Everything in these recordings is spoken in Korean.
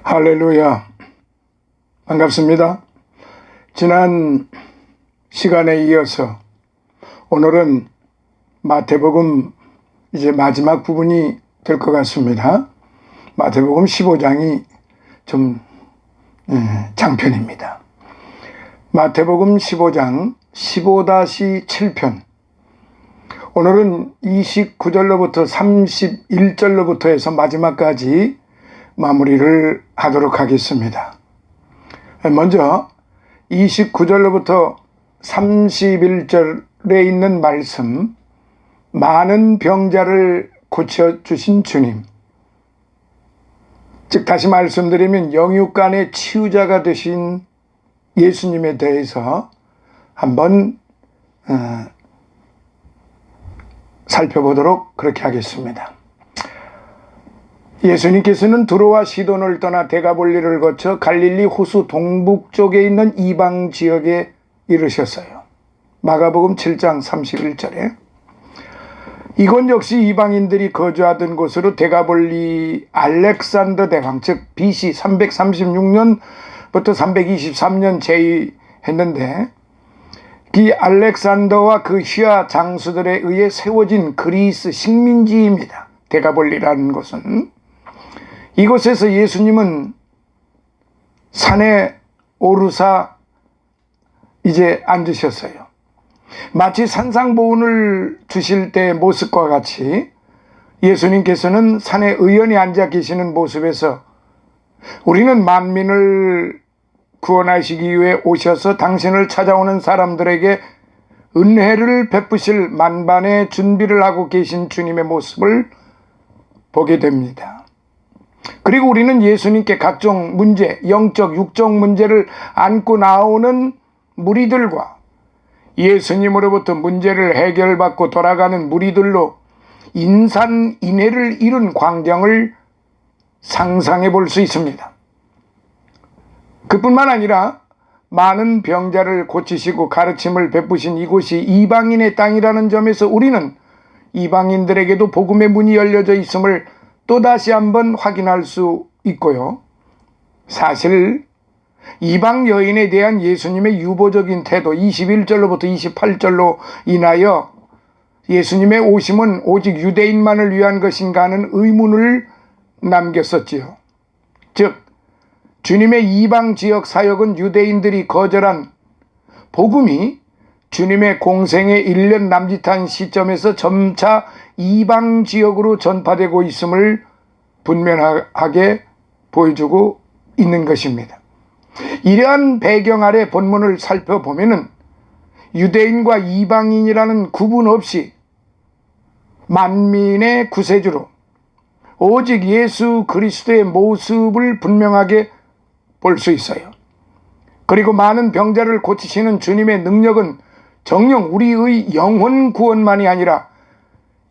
할렐루야. 반갑습니다. 지난 시간에 이어서 오늘은 마태복음 이제 마지막 부분이 될 것 같습니다. 마태복음 15장이 좀 장편입니다. 마태복음 15장 15-7편. 오늘은 29절로부터 31절로부터 해서 마지막까지 마무리를 하도록 하겠습니다. 먼저 29절로부터 31절에 있는 말씀, 많은 병자를 고쳐주신 주님, 즉 다시 말씀드리면 영육간의 치유자가 되신 예수님에 대해서 한번 살펴보도록 그렇게 하겠습니다. 예수님께서는 두로와 시돈을 떠나 데가볼리를 거쳐 갈릴리 호수 동북쪽에 있는 이방 지역에 이르셨어요. 마가복음 7장 31절에 이곳 역시 이방인들이 거주하던 곳으로 데가볼리 알렉산더 대왕, 즉 BC 336년부터 323년 제위했는데 이 알렉산더와 그 휘하 장수들에 의해 세워진 그리스 식민지입니다. 데가볼리라는 곳은. 이곳에서 예수님은 산에 오르사 이제 앉으셨어요. 마치 산상보훈을 주실 때의 모습과 같이 예수님께서는 산에 의연히 앉아 계시는 모습에서 우리는 만민을 구원하시기 위해 오셔서 당신을 찾아오는 사람들에게 은혜를 베푸실 만반의 준비를 하고 계신 주님의 모습을 보게 됩니다. 그리고 우리는 예수님께 각종 문제, 영적, 육적 문제를 안고 나오는 무리들과 예수님으로부터 문제를 해결받고 돌아가는 무리들로 인산인해를 이룬 광경을 상상해 볼 수 있습니다. 그뿐만 아니라 많은 병자를 고치시고 가르침을 베푸신 이곳이 이방인의 땅이라는 점에서 우리는 이방인들에게도 복음의 문이 열려져 있음을 또다시 한번 확인할 수 있고요. 사실 이방 여인에 대한 예수님의 유보적인 태도 21절로부터 28절로 인하여 예수님의 오심은 오직 유대인만을 위한 것인가 하는 의문을 남겼었지요. 즉 주님의 이방 지역 사역은 유대인들이 거절한 복음이 주님의 공생의 1년 남짓한 시점에서 점차 이방 지역으로 전파되고 있음을 분명하게 보여주고 있는 것입니다. 이러한 배경 아래 본문을 살펴보면은 유대인과 이방인이라는 구분 없이 만민의 구세주로 오직 예수 그리스도의 모습을 분명하게 볼 수 있어요. 그리고 많은 병자를 고치시는 주님의 능력은 정녕 우리의 영혼 구원만이 아니라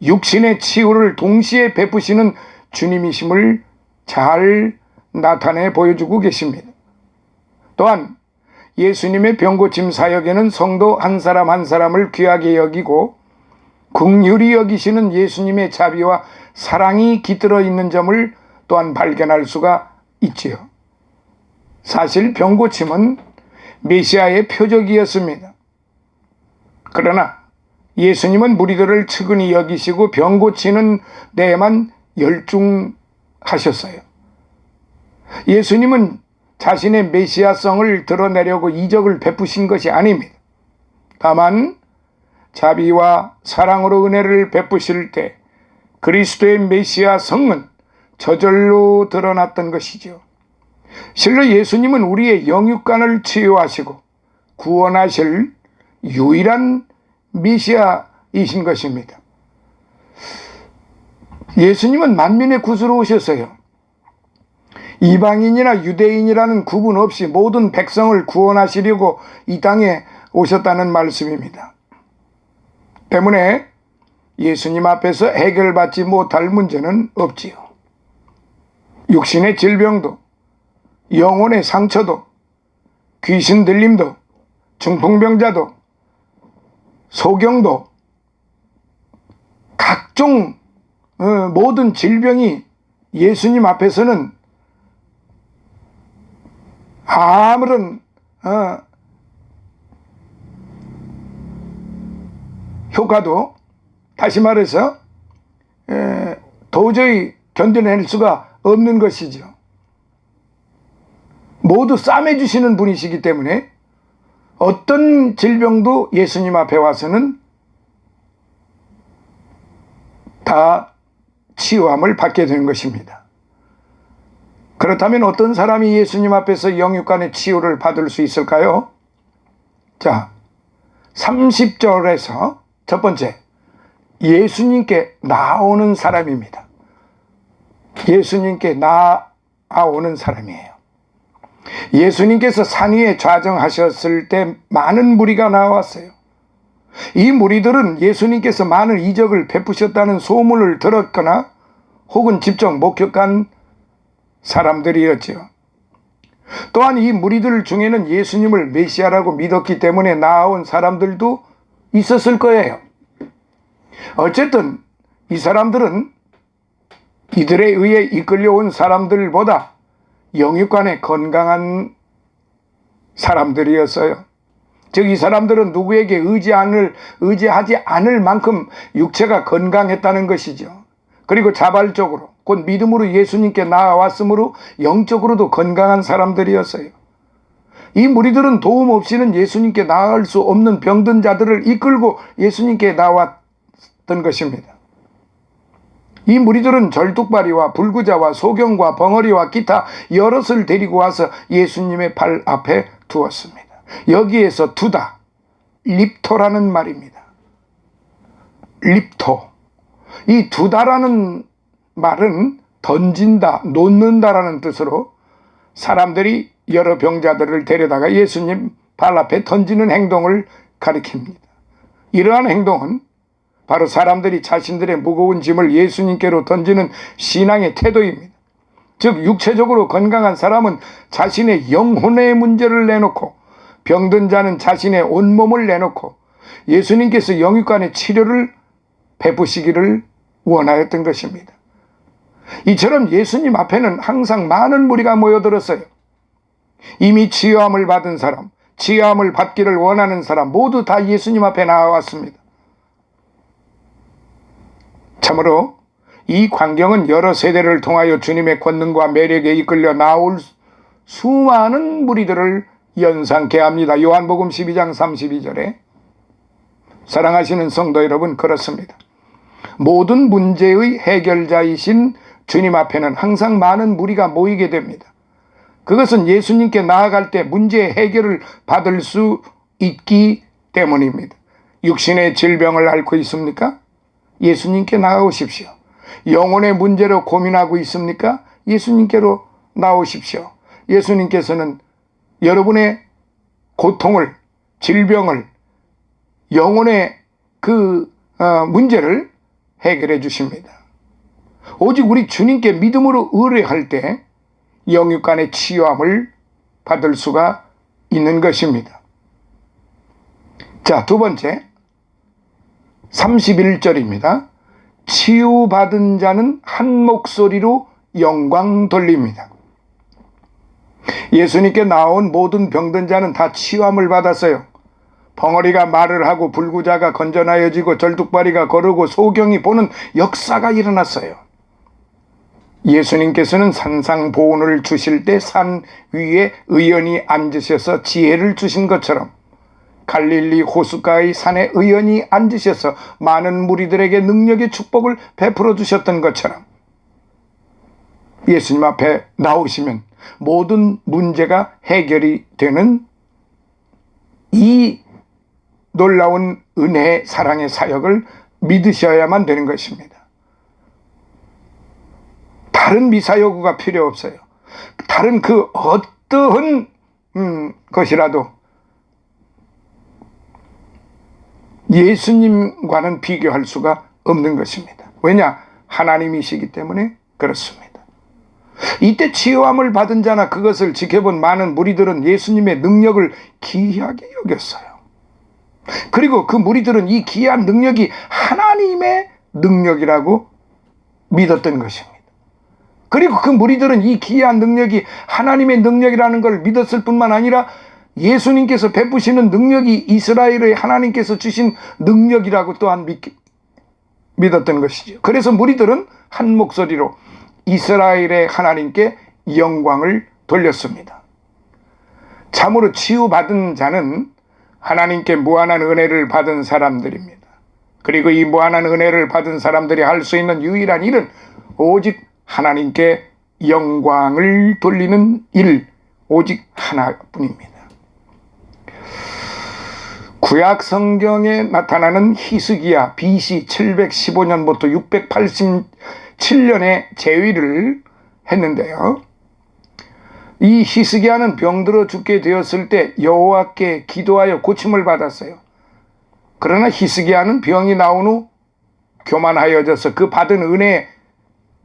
육신의 치유를 동시에 베푸시는 주님이심을 잘 나타내 보여주고 계십니다. 또한 예수님의 병고침 사역에는 성도 한 사람 한 사람을 귀하게 여기고 긍휼히 여기시는 예수님의 자비와 사랑이 깃들어 있는 점을 또한 발견할 수가 있지요. 사실 병고침은 메시아의 표적이었습니다. 그러나 예수님은 무리들을 측은히 여기시고 병 고치는 데에만 열중하셨어요. 예수님은 자신의 메시아성을 드러내려고 이적을 베푸신 것이 아닙니다. 다만 자비와 사랑으로 은혜를 베푸실 때 그리스도의 메시아성은 저절로 드러났던 것이죠. 실로 예수님은 우리의 영육간을 치유하시고 구원하실 유일한 메시아이신 것입니다. 예수님은 만민의 구주로 오셨어요. 이방인이나 유대인이라는 구분 없이 모든 백성을 구원하시려고 이 땅에 오셨다는 말씀입니다. 때문에 예수님 앞에서 해결받지 못할 문제는 없지요. 육신의 질병도, 영혼의 상처도, 귀신 들림도, 중풍병자도, 소경도, 각종 모든 질병이 예수님 앞에서는 아무런 효과도, 다시 말해서 도저히 견뎌낼 수가 없는 것이죠. 모두 싸매주시는 분이시기 때문에 어떤 질병도 예수님 앞에 와서는 다 치유함을 받게 되는 것입니다. 그렇다면 어떤 사람이 예수님 앞에서 영육간의 치유를 받을 수 있을까요? 자, 30절에서 첫 번째, 예수님께 나아오는 사람입니다. 예수님께 나아오는 사람이에요. 예수님께서 산 위에 좌정하셨을 때 많은 무리가 나왔어요. 이 무리들은 예수님께서 많은 이적을 베푸셨다는 소문을 들었거나 혹은 직접 목격한 사람들이었죠. 또한 이 무리들 중에는 예수님을 메시아라고 믿었기 때문에 나아온 사람들도 있었을 거예요. 어쨌든 이 사람들은 이들에 의해 이끌려온 사람들보다 영육간에 건강한 사람들이었어요. 즉 이 사람들은 누구에게 의지하지 않을 만큼 육체가 건강했다는 것이죠. 그리고 자발적으로 곧 믿음으로 예수님께 나아왔으므로 영적으로도 건강한 사람들이었어요. 이 무리들은 도움 없이는 예수님께 나아갈 수 없는 병든 자들을 이끌고 예수님께 나왔던 것입니다. 이 무리들은 절뚝발이와 불구자와 소경과 벙어리와 기타 여럿을 데리고 와서 예수님의 발 앞에 두었습니다. 여기에서 두다, 립토라는 말입니다. 립토. 이 두다라는 말은 던진다, 놓는다라는 뜻으로 사람들이 여러 병자들을 데려다가 예수님 발 앞에 던지는 행동을 가리킵니다. 이러한 행동은 바로 사람들이 자신들의 무거운 짐을 예수님께로 던지는 신앙의 태도입니다. 즉 육체적으로 건강한 사람은 자신의 영혼의 문제를 내놓고 병든 자는 자신의 온몸을 내놓고 예수님께서 영육간의 치료를 베푸시기를 원하였던 것입니다. 이처럼 예수님 앞에는 항상 많은 무리가 모여들었어요. 이미 치유함을 받은 사람, 치유함을 받기를 원하는 사람 모두 다 예수님 앞에 나와왔습니다. 참으로 이 광경은 여러 세대를 통하여 주님의 권능과 매력에 이끌려 나올 수많은 무리들을 연상케 합니다. 요한복음 12장 32절에 사랑하시는 성도 여러분, 그렇습니다. 모든 문제의 해결자이신 주님 앞에는 항상 많은 무리가 모이게 됩니다. 그것은 예수님께 나아갈 때 문제의 해결을 받을 수 있기 때문입니다. 육신의 질병을 앓고 있습니까? 예수님께 나아오십시오. 영혼의 문제로 고민하고 있습니까? 예수님께로 나오십시오. 예수님께서는 여러분의 고통을, 질병을, 영혼의 문제를 해결해 주십니다. 오직 우리 주님께 믿음으로 의뢰할 때 영육간의 치유함을 받을 수가 있는 것입니다. 자, 두 번째 31절입니다. 치유받은 자는 한 목소리로 영광 돌립니다. 예수님께 나온 모든 병든 자는 다 치유함을 받았어요. 벙어리가 말을 하고 불구자가 건져나여지고 절뚝발이가 거르고 소경이 보는 역사가 일어났어요. 예수님께서는 산상보훈을 주실 때 산 위에 의연히 앉으셔서 지혜를 주신 것처럼 갈릴리 호숫가의 산에 의연히 앉으셔서 많은 무리들에게 능력의 축복을 베풀어 주셨던 것처럼 예수님 앞에 나오시면 모든 문제가 해결이 되는 이 놀라운 은혜의 사랑의 사역을 믿으셔야만 되는 것입니다. 다른 미사여구가 필요 없어요. 다른 그 어떠한 것이라도 예수님과는 비교할 수가 없는 것입니다. 왜냐? 하나님이시기 때문에 그렇습니다. 이때 치유함을 받은 자나 그것을 지켜본 많은 무리들은 예수님의 능력을 귀하게 여겼어요. 그리고 그 무리들은 이 귀한 능력이 하나님의 능력이라고 믿었던 것입니다. 그리고 그 무리들은 이 기이한 능력이 하나님의 능력이라는 걸 믿었을 뿐만 아니라 예수님께서 베푸시는 능력이 이스라엘의 하나님께서 주신 능력이라고 또한 믿었던 것이죠. 그래서 무리들은 한 목소리로 이스라엘의 하나님께 영광을 돌렸습니다. 참으로 치유받은 자는 하나님께 무한한 은혜를 받은 사람들입니다. 그리고 이 무한한 은혜를 받은 사람들이 할 수 있는 유일한 일은 오직 하나님께 영광을 돌리는 일, 오직 하나뿐입니다. 구약 성경에 나타나는 히스기야 BC 715년부터 687년에 재위를 했는데요. 이 히스기야는 병들어 죽게 되었을 때 여호와께 기도하여 고침을 받았어요. 그러나 히스기야는 병이 나온 후 교만하여져서 그 받은 은혜에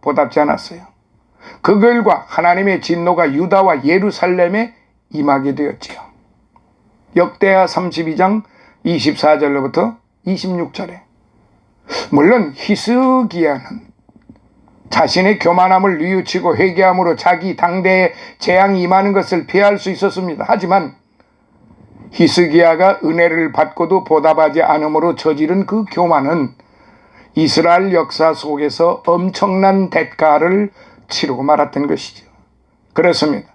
보답지 않았어요. 그 결과 하나님의 진노가 유다와 예루살렘에 임하게 되었지요. 역대하 32장 24절로부터 26절에 물론 히스기야는 자신의 교만함을 뉘우치고 회개함으로 자기 당대에 재앙이 임하는 것을 피할 수 있었습니다. 하지만 히스기야가 은혜를 받고도 보답하지 않음으로 저지른 그 교만은 이스라엘 역사 속에서 엄청난 대가를 치르고 말았던 것이죠. 그렇습니다.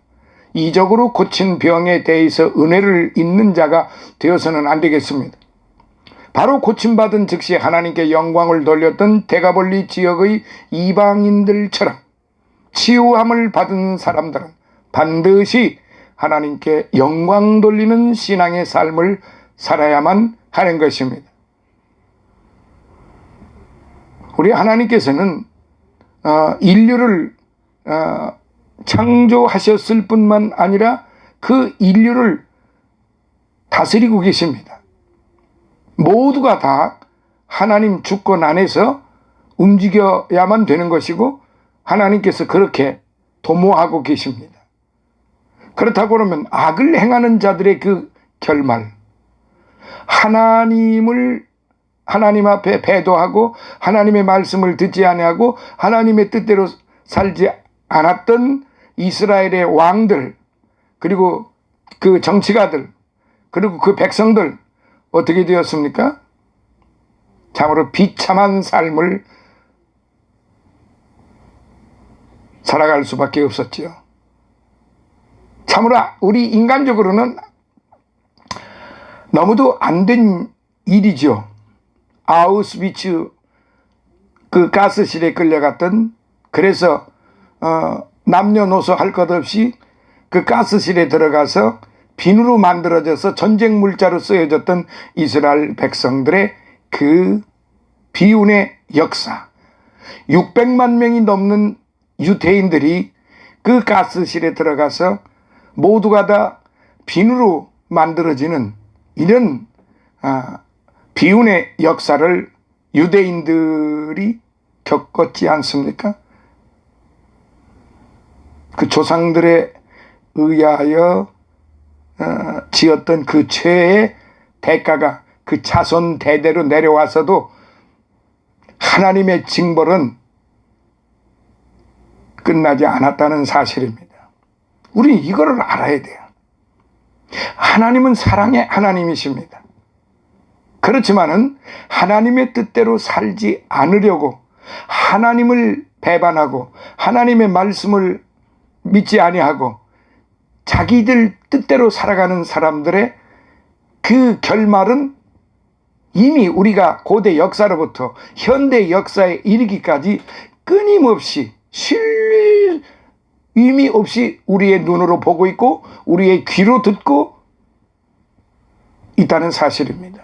이적으로 고친 병에 대해서 은혜를 잊는 자가 되어서는 안 되겠습니다. 바로 고침받은 즉시 하나님께 영광을 돌렸던 데가볼리 지역의 이방인들처럼 치유함을 받은 사람들은 반드시 하나님께 영광 돌리는 신앙의 삶을 살아야만 하는 것입니다. 우리 하나님께서는 인류를 창조하셨을 뿐만 아니라 그 인류를 다스리고 계십니다. 모두가 다 하나님 주권 안에서 움직여야만 되는 것이고 하나님께서 그렇게 도모하고 계십니다. 그렇다고 그러면 악을 행하는 자들의 그 결말, 하나님 앞에 배도하고 하나님의 말씀을 듣지 아니하고 하나님의 뜻대로 살지 않았던 이스라엘의 왕들, 그리고 그 정치가들, 그리고 그 백성들 어떻게 되었습니까? 참으로 비참한 삶을 살아갈 수밖에 없었죠. 참으로 우리 인간적으로는 너무도 안 된 일이죠. 아우슈비츠 그 가스실에 끌려갔던, 그래서 남녀노소 할 것 없이 그 가스실에 들어가서 비누로 만들어져서 전쟁 물자로 쓰여졌던 이스라엘 백성들의 그 비운의 역사, 600만 명이 넘는 유대인들이 그 가스실에 들어가서 모두가 다 비누로 만들어지는 이런 비운의 역사를 유대인들이 겪었지 않습니까? 그 조상들에 의하여 지었던 그 죄의 대가가 그 자손 대대로 내려와서도 하나님의 징벌은 끝나지 않았다는 사실입니다. 우리는 이거를 알아야 돼요. 하나님은 사랑의 하나님이십니다. 그렇지만은 하나님의 뜻대로 살지 않으려고 하나님을 배반하고 하나님의 말씀을 믿지 아니하고 자기들 뜻대로 살아가는 사람들의 그 결말은 이미 우리가 고대 역사로부터 현대 역사에 이르기까지 끊임없이 쉴 의미 없이 우리의 눈으로 보고 있고 우리의 귀로 듣고 있다는 사실입니다.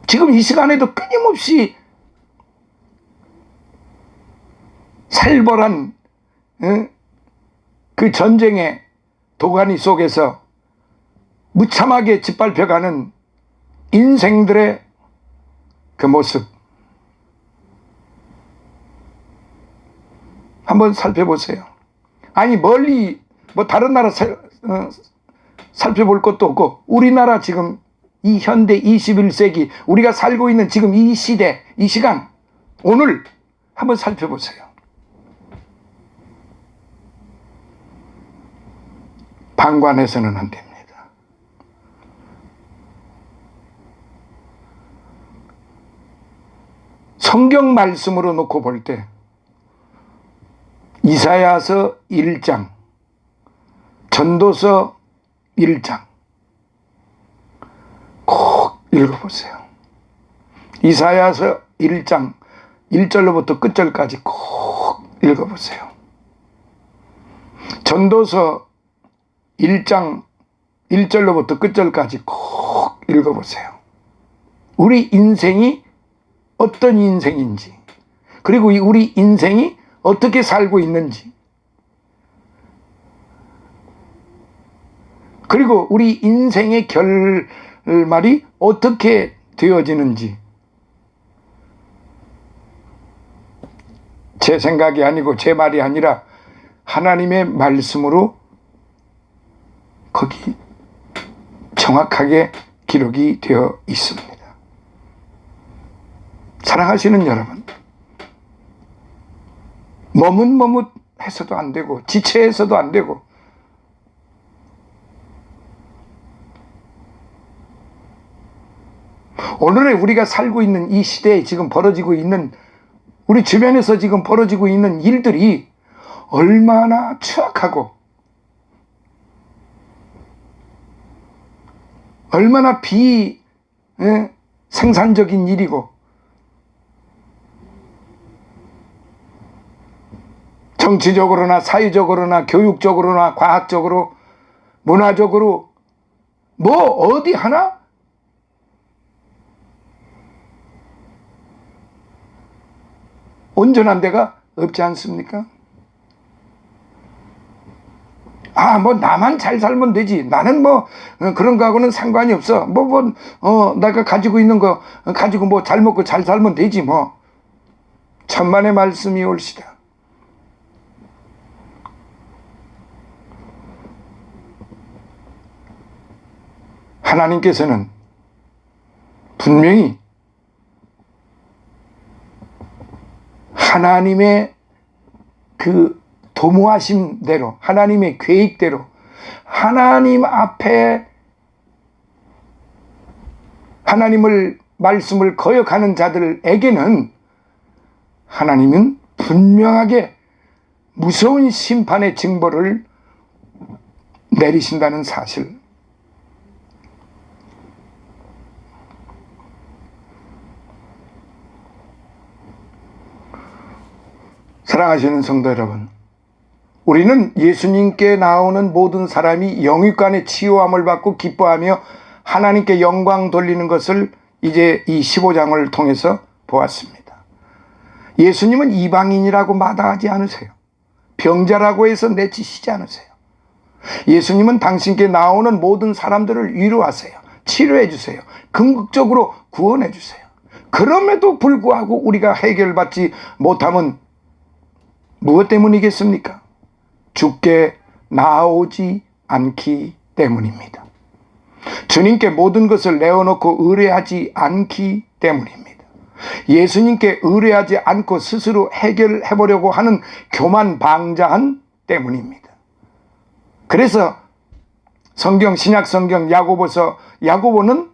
지금 이 시간에도 끊임없이 살벌한 그 전쟁의 도가니 속에서 무참하게 짓밟혀가는 인생들의 그 모습 한번 살펴보세요. 아니 멀리 뭐 다른 나라 살펴볼 것도 없고 우리나라 지금 이 현대 21세기 우리가 살고 있는 지금 이 시대, 이 시간, 오늘 한번 살펴보세요. 방관해서는 안 됩니다. 성경 말씀으로 놓고 볼 때 이사야서 1장, 전도서 1장 꼭 읽어보세요. 이사야서 1장 1절로부터 끝절까지 꼭 읽어보세요. 전도서 1장 1절로부터 끝절까지 꼭 읽어보세요. 우리 인생이 어떤 인생인지, 그리고 우리 인생이 어떻게 살고 있는지, 그리고 우리 인생의 결말이 어떻게 되어지는지, 제 생각이 아니고 제 말이 아니라 하나님의 말씀으로 거기 정확하게 기록이 되어 있습니다. 사랑하시는 여러분, 머뭇머뭇해서도 안 되고 지체해서도 안 되고, 오늘의 우리가 살고 있는 이 시대에 지금 벌어지고 있는, 우리 주변에서 지금 벌어지고 있는 일들이 얼마나 추악하고 얼마나 비생산적인 일이고, 정치적으로나 사회적으로나 교육적으로나 과학적으로 문화적으로 뭐 어디 하나 온전한 데가 없지 않습니까? 뭐 나만 잘 살면 되지, 나는 뭐 그런 거하고는 상관이 없어, 내가 가지고 있는 거 가지고 뭐 잘 먹고 잘 살면 되지, 뭐. 천만의 말씀이 옳시다. 하나님께서는 분명히 하나님의 그 도모하심대로, 하나님의 계획대로, 하나님 앞에 하나님을 말씀을 거역하는 자들에게는 하나님은 분명하게 무서운 심판의 징벌을 내리신다는 사실. 사랑하시는 성도 여러분, 우리는 예수님께 나오는 모든 사람이 영육간의 치유함을 받고 기뻐하며 하나님께 영광 돌리는 것을 이제 이 15장을 통해서 보았습니다. 예수님은 이방인이라고 마다하지 않으세요. 병자라고 해서 내치시지 않으세요. 예수님은 당신께 나오는 모든 사람들을 위로하세요. 치료해 주세요. 궁극적으로 구원해 주세요. 그럼에도 불구하고 우리가 해결받지 못하면 무엇 때문이겠습니까? 주께 나아오지 않기 때문입니다. 주님께 모든 것을 내어놓고 의뢰하지 않기 때문입니다. 예수님께 의뢰하지 않고 스스로 해결해보려고 하는 교만방자한 때문입니다. 그래서 신약 성경 야고보는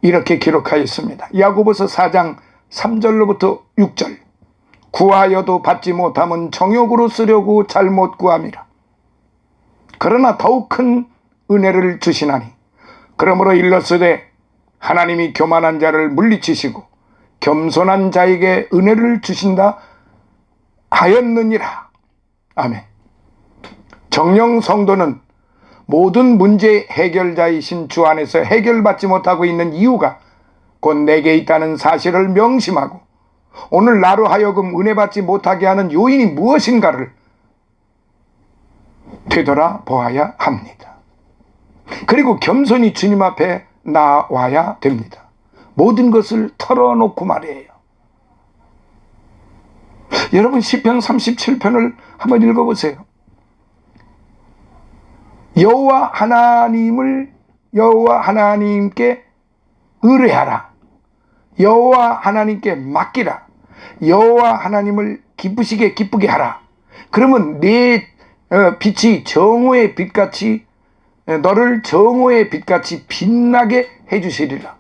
이렇게 기록하였습니다. 야고보서 4장 3절로부터 6절. 구하여도 받지 못하면 정욕으로 쓰려고 잘못 구함이라. 그러나 더욱 큰 은혜를 주시나니 그러므로 일렀으되 하나님이 교만한 자를 물리치시고 겸손한 자에게 은혜를 주신다 하였느니라. 아멘. 정령 성도는 모든 문제 해결자이신 주 안에서 해결받지 못하고 있는 이유가 곧 내게 있다는 사실을 명심하고 오늘 나로 하여금 은혜 받지 못하게 하는 요인이 무엇인가를 되돌아보아야 합니다. 그리고 겸손히 주님 앞에 나와야 됩니다. 모든 것을 털어놓고 말이에요. 여러분 시편 37편을 한번 읽어보세요. 여호와 하나님께 의뢰하라. 여호와 하나님께 맡기라. 여호와 하나님을 기쁘게 하라. 그러면 내 빛이 정오의 빛같이, 너를 정오의 빛같이 빛나게 해주시리라.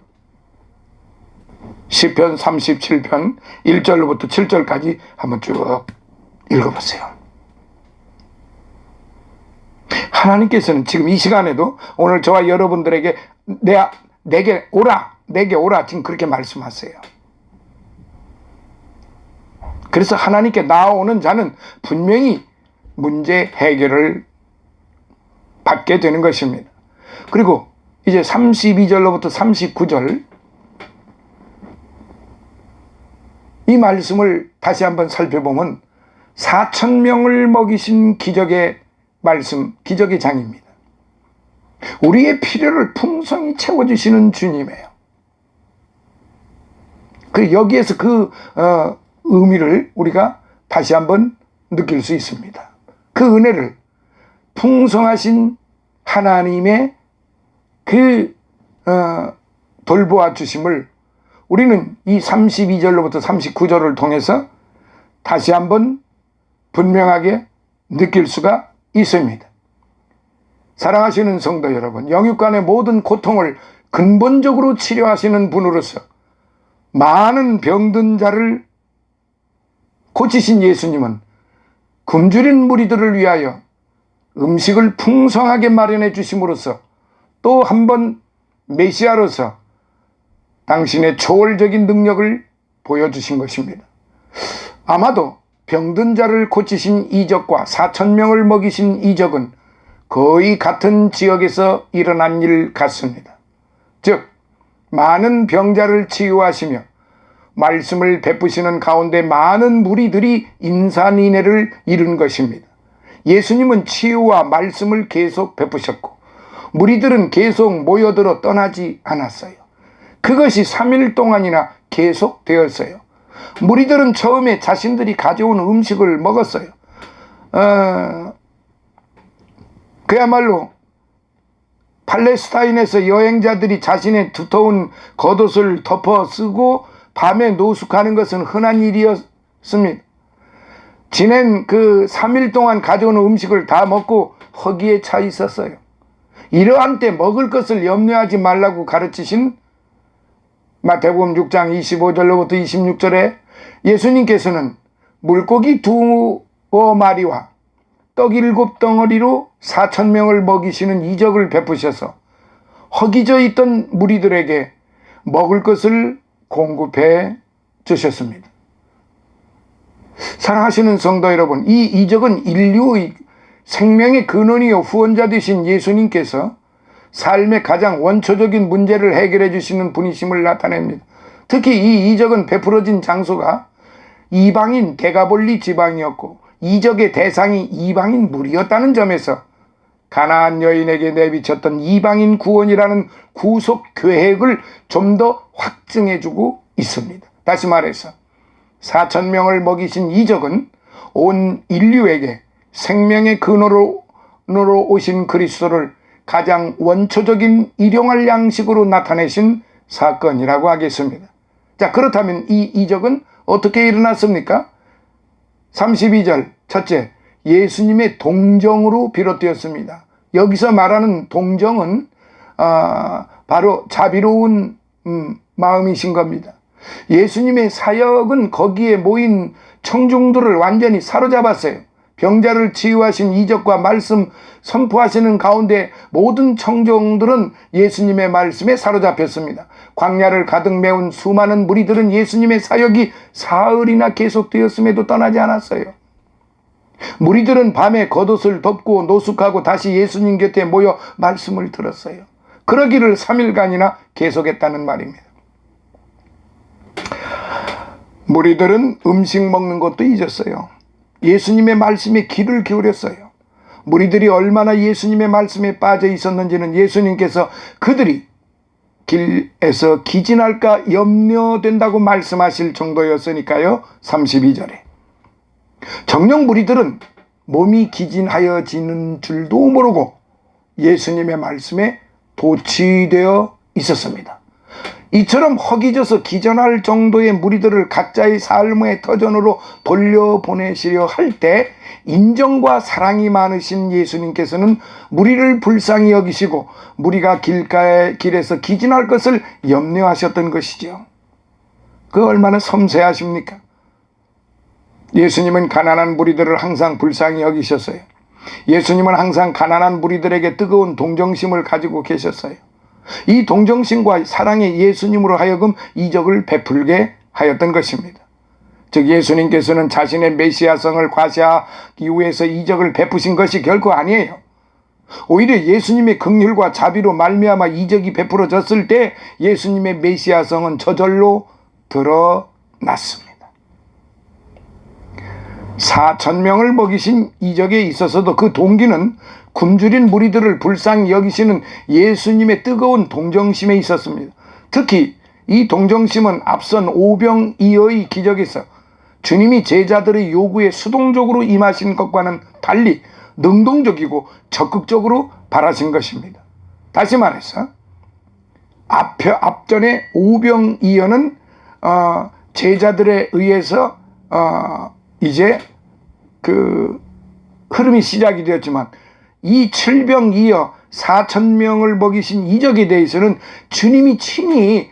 시편 37편 1절부터 7절까지 한번 쭉 읽어보세요. 하나님께서는 지금 이 시간에도 오늘 저와 여러분들에게 내게 오라 지금 그렇게 말씀하세요. 그래서 하나님께 나오는 자는 분명히 문제 해결을 받게 되는 것입니다. 그리고 이제 32절로부터 39절 이 말씀을 다시 한번 살펴보면 4,000명을 먹이신 기적의 말씀, 기적의 장입니다. 우리의 필요를 풍성히 채워주시는 주님이에요. 여기에서 그 의미를 우리가 다시 한번 느낄 수 있습니다. 그 은혜를 풍성하신 하나님의 그 돌보아 주심을 우리는 이 32절로부터 39절을 통해서 다시 한번 분명하게 느낄 수가 있습니다. 사랑하시는 성도 여러분, 영육간의 모든 고통을 근본적으로 치료하시는 분으로서 많은 병든 자를 고치신 예수님은 굶주린 무리들을 위하여 음식을 풍성하게 마련해 주심으로써 또 한 번 메시아로서 당신의 초월적인 능력을 보여주신 것입니다. 아마도 병든 자를 고치신 이적과 4,000명을 먹이신 이적은 거의 같은 지역에서 일어난 일 같습니다. 즉 많은 병자를 치유하시며 말씀을 베푸시는 가운데 많은 무리들이 인산인해를 이룬 것입니다. 예수님은 치유와 말씀을 계속 베푸셨고 무리들은 계속 모여들어 떠나지 않았어요. 그것이 3일 동안이나 계속되었어요. 무리들은 처음에 자신들이 가져온 음식을 먹었어요. 그야말로 팔레스타인에서 여행자들이 자신의 두터운 겉옷을 덮어 쓰고 밤에 노숙하는 것은 흔한 일이었습니다. 지낸 그 3일 동안 가져온 음식을 다 먹고 허기에 차 있었어요. 이러한 때 먹을 것을 염려하지 말라고 가르치신 마태복음 6장 25절로부터 26절에 예수님께서는 물고기 2마리와 떡 7덩어리로 4,000명을 먹이시는 이적을 베푸셔서 허기져 있던 무리들에게 먹을 것을 공급해 주셨습니다. 사랑하시는 성도 여러분, 이 이적은 인류의 생명의 근원이요 후원자 되신 예수님께서 삶의 가장 원초적인 문제를 해결해 주시는 분이심을 나타냅니다. 특히 이 이적은 베풀어진 장소가 이방인 데가볼리 지방이었고 이적의 대상이 이방인 무리였다는 점에서 가나안 여인에게 내비쳤던 이방인 구원이라는 구속 계획을 좀 더 확증해 주고 있습니다. 다시 말해서 4,000명을 먹이신 이적은 온 인류에게 생명의 근원으로 오신 그리스도를 가장 원초적인 일용할 양식으로 나타내신 사건이라고 하겠습니다. 자, 그렇다면 이 이적은 어떻게 일어났습니까? 32절 첫째, 예수님의 동정으로 비롯되었습니다. 여기서 말하는 동정은 바로 자비로운 마음이신 겁니다. 예수님의 사역은 거기에 모인 청중들을 완전히 사로잡았어요. 병자를 치유하신 이적과 말씀 선포하시는 가운데 모든 청중들은 예수님의 말씀에 사로잡혔습니다. 광야를 가득 메운 수많은 무리들은 예수님의 사역이 사흘이나 계속되었음에도 떠나지 않았어요. 무리들은 밤에 겉옷을 덮고 노숙하고 다시 예수님 곁에 모여 말씀을 들었어요. 그러기를 3일간이나 계속했다는 말입니다. 무리들은 음식 먹는 것도 잊었어요. 예수님의 말씀에 귀를 기울였어요. 무리들이 얼마나 예수님의 말씀에 빠져 있었는지는 예수님께서 그들이 길에서 기진할까 염려된다고 말씀하실 정도였으니까요. 32절에 정녕 무리들은 몸이 기진하여지는 줄도 모르고 예수님의 말씀에 도취되어 있었습니다. 이처럼 허기져서 기전할 정도의 무리들을 각자의 삶의 터전으로 돌려보내시려 할 때 인정과 사랑이 많으신 예수님께서는 무리를 불쌍히 여기시고 무리가 길에서 기진할 것을 염려하셨던 것이죠. 그 얼마나 섬세하십니까? 예수님은 가난한 무리들을 항상 불쌍히 여기셨어요. 예수님은 항상 가난한 무리들에게 뜨거운 동정심을 가지고 계셨어요. 이 동정심과 사랑의 예수님으로 하여금 이적을 베풀게 하였던 것입니다. 즉 예수님께서는 자신의 메시아성을 과시하기 위해서 이적을 베푸신 것이 결코 아니에요. 오히려 예수님의 긍휼과 자비로 말미암아 이적이 베풀어졌을 때 예수님의 메시아성은 저절로 드러났습니다. 4,000명을 먹이신 이적에 있어서도 그 동기는 굶주린 무리들을 불쌍히 여기시는 예수님의 뜨거운 동정심에 있었습니다. 특히 이 동정심은 앞선 오병이어의 기적에서 주님이 제자들의 요구에 수동적으로 임하신 것과는 달리 능동적이고 적극적으로 바라신 것입니다. 다시 말해서 앞전에 오병이어는 제자들에 의해서 이제 그 흐름이 시작이 되었지만 이 7병이어 4,000명을 먹이신 이적에 대해서는 주님이 친히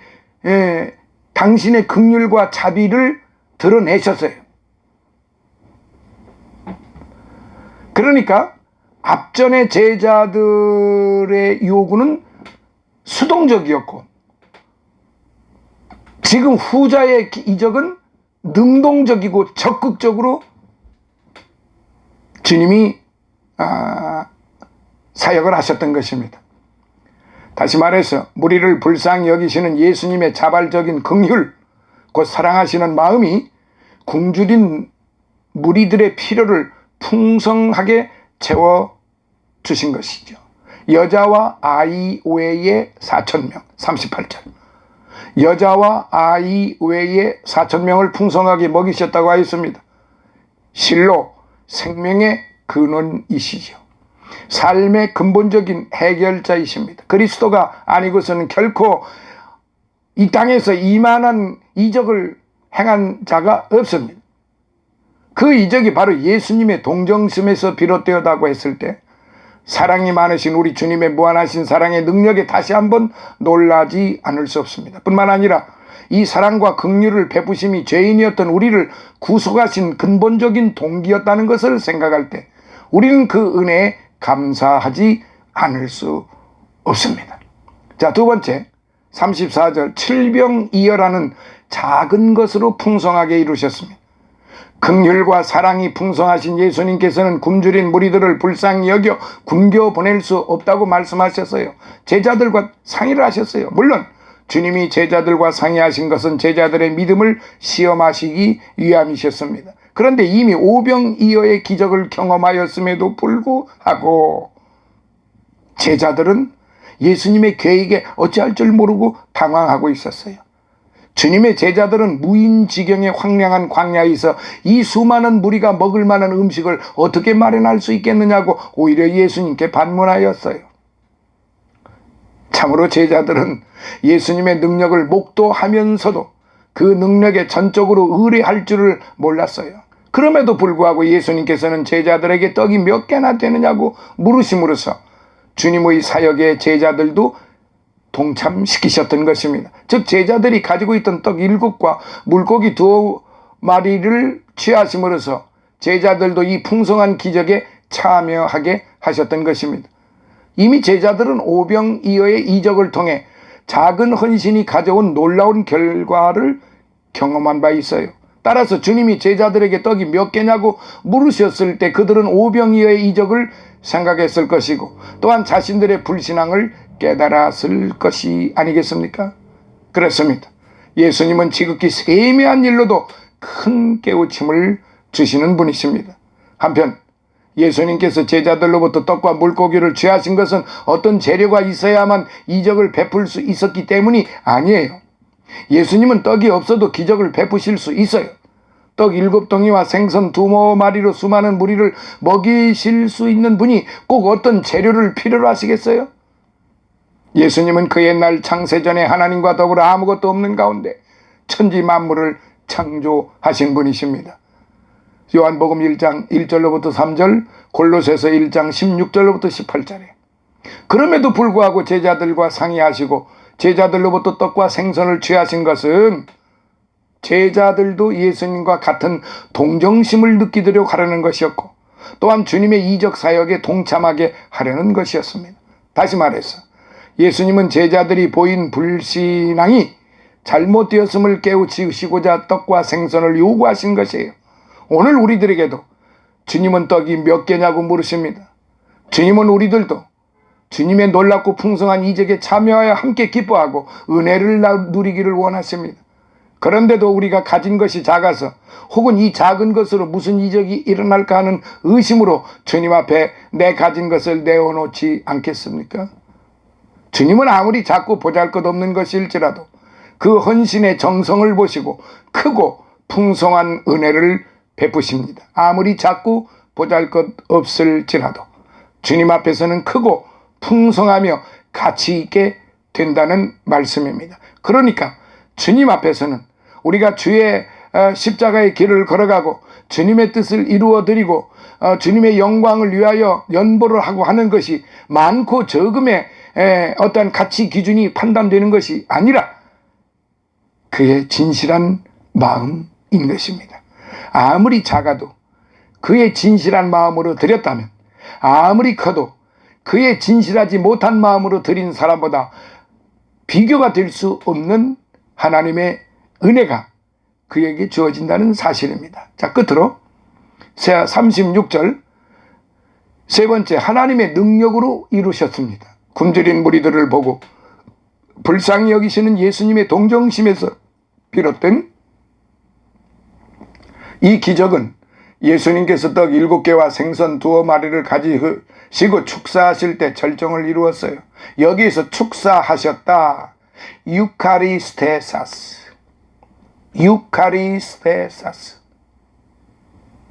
당신의 긍휼과 자비를 드러내셨어요. 그러니까 앞전의 제자들의 요구는 수동적이었고 지금 후자의 이적은 능동적이고 적극적으로 주님이 사역을 하셨던 것입니다. 다시 말해서 무리를 불쌍히 여기시는 예수님의 자발적인 긍휼, 곧 사랑하시는 마음이 굶주린 무리들의 필요를 풍성하게 채워주신 것이죠. 여자와 아이 외에 4,000명, 38절. 여자와 아이 외에 4,000명을 풍성하게 먹이셨다고 하였습니다. 실로 생명의 근원이시죠. 삶의 근본적인 해결자이십니다. 그리스도가 아니고서는 결코 이 땅에서 이만한 이적을 행한 자가 없습니다. 그 이적이 바로 예수님의 동정심에서 비롯되었다고 했을 때 사랑이 많으신 우리 주님의 무한하신 사랑의 능력에 다시 한번 놀라지 않을 수 없습니다. 뿐만 아니라 이 사랑과 긍휼을 베푸심이 죄인이었던 우리를 구속하신 근본적인 동기였다는 것을 생각할 때 우리는 그 은혜에 감사하지 않을 수 없습니다. 자, 두 번째 34절 7병이어라는 작은 것으로 풍성하게 이루셨습니다. 긍휼과 사랑이 풍성하신 예수님께서는 굶주린 무리들을 불쌍히 여겨 굶겨 보낼 수 없다고 말씀하셨어요. 제자들과 상의를 하셨어요. 물론 주님이 제자들과 상의하신 것은 제자들의 믿음을 시험하시기 위함이셨습니다. 그런데 이미 오병이어의 기적을 경험하였음에도 불구하고 제자들은 예수님의 계획에 어찌할 줄 모르고 당황하고 있었어요. 주님의 제자들은 무인지경의 황량한 광야에서 이 수많은 무리가 먹을 만한 음식을 어떻게 마련할 수 있겠느냐고 오히려 예수님께 반문하였어요. 참으로 제자들은 예수님의 능력을 목도하면서도 그 능력에 전적으로 의뢰할 줄을 몰랐어요. 그럼에도 불구하고 예수님께서는 제자들에게 떡이 몇 개나 되느냐고 물으심으로써 주님의 사역에 제자들도 동참시키셨던 것입니다. 즉 제자들이 가지고 있던 떡 7과 물고기 2마리를 취하심으로써 제자들도 이 풍성한 기적에 참여하게 하셨던 것입니다. 이미 제자들은 오병이어의 이적을 통해 작은 헌신이 가져온 놀라운 결과를 경험한 바 있어요. 따라서 주님이 제자들에게 떡이 몇 개냐고 물으셨을 때 그들은 오병이어의 이적을 생각했을 것이고 또한 자신들의 불신앙을 깨달았을 것이 아니겠습니까? 그렇습니다. 예수님은 지극히 세미한 일로도 큰 깨우침을 주시는 분이십니다. 한편 예수님께서 제자들로부터 떡과 물고기를 취하신 것은 어떤 재료가 있어야만 이적을 베풀 수 있었기 때문이 아니에요. 예수님은 떡이 없어도 기적을 베푸실 수 있어요. 떡 7덩이와 생선 2마리로 수많은 무리를 먹이실 수 있는 분이 꼭 어떤 재료를 필요로 하시겠어요? 예수님은 그 옛날 창세전에 하나님과 더불어 아무것도 없는 가운데 천지 만물을 창조하신 분이십니다. 요한복음 1장 1절로부터 3절, 골로새서 1장 16절로부터 18절에 그럼에도 불구하고 제자들과 상의하시고 제자들로부터 떡과 생선을 취하신 것은 제자들도 예수님과 같은 동정심을 느끼도록 하려는 것이었고 또한 주님의 이적 사역에 동참하게 하려는 것이었습니다. 다시 말해서 예수님은 제자들이 보인 불신앙이 잘못되었음을 깨우치시고자 떡과 생선을 요구하신 것이에요. 오늘 우리들에게도 주님은 떡이 몇 개냐고 물으십니다. 주님은 우리들도 주님의 놀랍고 풍성한 이적에 참여하여 함께 기뻐하고 은혜를 누리기를 원하십니다. 그런데도 우리가 가진 것이 작아서 혹은 이 작은 것으로 무슨 이적이 일어날까 하는 의심으로 주님 앞에 내 가진 것을 내어놓지 않겠습니까? 주님은 아무리 작고 보잘것없는 것일지라도 그 헌신의 정성을 보시고 크고 풍성한 은혜를 베푸십니다. 아무리 작고 보잘것없을지라도 주님 앞에서는 크고 풍성하며 가치 있게 된다는 말씀입니다. 그러니까 주님 앞에서는 우리가 주의 십자가의 길을 걸어가고 주님의 뜻을 이루어드리고 주님의 영광을 위하여 연보를 하고 하는 것이 많고 적음의 어떤 가치 기준이 판단되는 것이 아니라 그의 진실한 마음인 것입니다. 아무리 작아도 그의 진실한 마음으로 드렸다면 아무리 커도 그의 진실하지 못한 마음으로 드린 사람보다 비교가 될 수 없는 하나님의 은혜가 그에게 주어진다는 사실입니다. 자, 끝으로 36절 세 번째, 하나님의 능력으로 이루셨습니다. 굶주린 무리들을 보고 불쌍히 여기시는 예수님의 동정심에서 비롯된 이 기적은 예수님께서 떡 7개와 생선 2마리를 가지시고 축사하실 때 절정을 이루었어요. 여기에서 축사하셨다. 유카리스테사스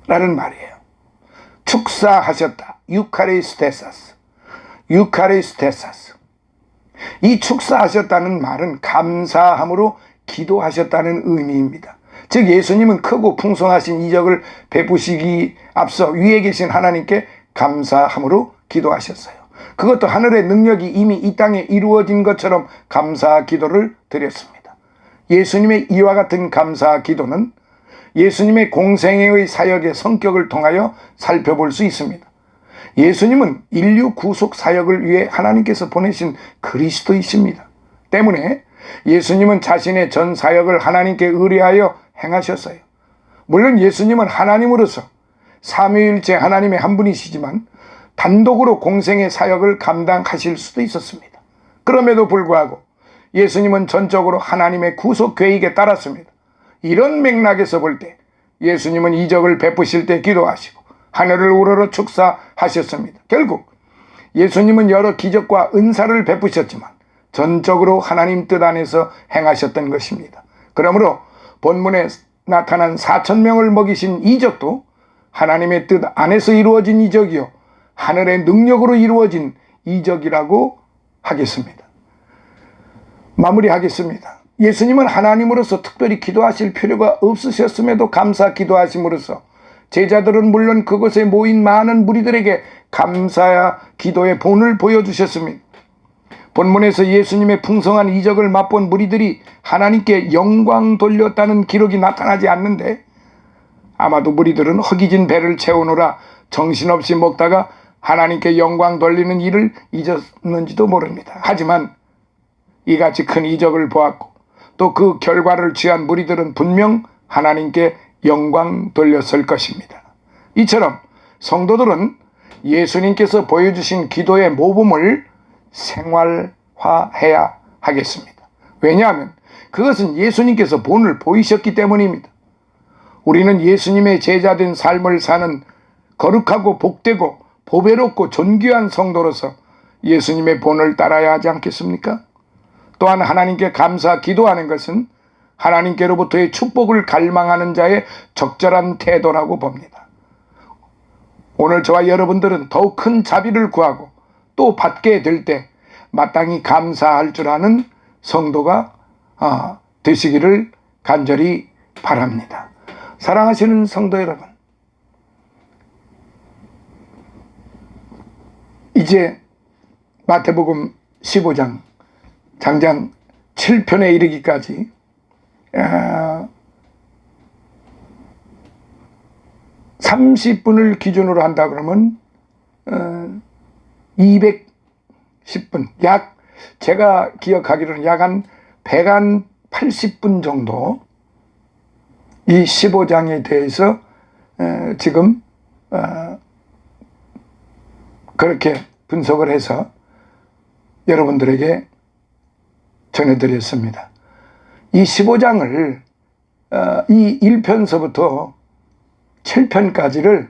라는 말이에요. 축사하셨다. 유카리스테사스. 이 축사하셨다는 말은 감사함으로 기도하셨다는 의미입니다. 즉 예수님은 크고 풍성하신 이적을 베푸시기 앞서 위에 계신 하나님께 감사함으로 기도하셨어요. 그것도 하늘의 능력이 이미 이 땅에 이루어진 것처럼 감사 기도를 드렸습니다. 예수님의 이와 같은 감사 기도는 예수님의 공생애의 사역의 성격을 통하여 살펴볼 수 있습니다. 예수님은 인류 구속 사역을 위해 하나님께서 보내신 그리스도이십니다. 때문에 예수님은 자신의 전 사역을 하나님께 의뢰하여 행하셨어요. 물론 예수님은 하나님으로서 삼위일체 하나님의 한 분이시지만 단독으로 공생의 사역을 감당하실 수도 있었습니다. 그럼에도 불구하고 예수님은 전적으로 하나님의 구속 계획에 따랐습니다. 이런 맥락에서 볼 때 예수님은 이적을 베푸실 때 기도하시고 하늘을 우러러 축사하셨습니다. 결국 예수님은 여러 기적과 은사를 베푸셨지만 전적으로 하나님 뜻 안에서 행하셨던 것입니다. 그러므로 본문에 나타난 4,000명을 먹이신 이적도 하나님의 뜻 안에서 이루어진 이적이요 하늘의 능력으로 이루어진 이적이라고 하겠습니다. 마무리하겠습니다. 예수님은 하나님으로서 특별히 기도하실 필요가 없으셨음에도 감사 기도하심으로써 제자들은 물론 그곳에 모인 많은 무리들에게 감사와 기도의 본을 보여주셨습니다. 본문에서 예수님의 풍성한 이적을 맛본 무리들이 하나님께 영광 돌렸다는 기록이 나타나지 않는데 아마도 무리들은 허기진 배를 채우느라 정신없이 먹다가 하나님께 영광 돌리는 일을 잊었는지도 모릅니다. 하지만 이같이 큰 이적을 보았고 또 그 결과를 취한 무리들은 분명 하나님께 영광 돌렸을 것입니다. 이처럼 성도들은 예수님께서 보여주신 기도의 모범을 생활화해야 하겠습니다. 왜냐하면 그것은 예수님께서 본을 보이셨기 때문입니다. 우리는 예수님의 제자된 삶을 사는 거룩하고 복되고 보배롭고 존귀한 성도로서 예수님의 본을 따라야 하지 않겠습니까? 또한 하나님께 감사 기도하는 것은 하나님께로부터의 축복을 갈망하는 자의 적절한 태도라고 봅니다. 오늘 저와 여러분들은 더욱 큰 자비를 구하고 또 받게 될 때 마땅히 감사할 줄 아는 성도가 되시기를 간절히 바랍니다. 사랑하시는 성도 여러분, 이제 마태복음 15장 장장 7편에 이르기까지 30분을 기준으로 한다 그러면 210분, 제가 기억하기로는 약 한 180분 정도 이 15장에 대해서 지금 그렇게 분석을 해서 여러분들에게 전해드렸습니다. 이 15장을 이 1편서부터 7편까지를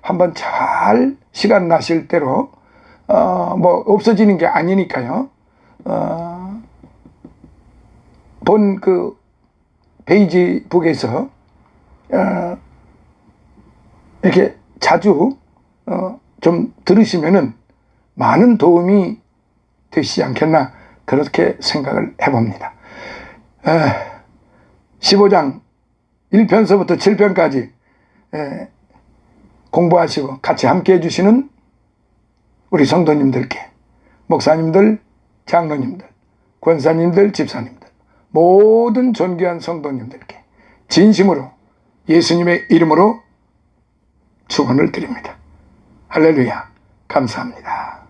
한번 잘 시간 나실 대로 뭐 없어지는 게 아니니까요. 본 그 페이지북에서 이렇게 자주 좀 들으시면은 많은 도움이 되시지 않겠나 그렇게 생각을 해봅니다. 15장 1편서부터 7편까지 공부하시고 같이 함께 해주시는 우리 성도님들께, 목사님들, 장로님들, 권사님들, 집사님들, 모든 존귀한 성도님들께 진심으로 예수님의 이름으로 축원을 드립니다. 할렐루야, 감사합니다.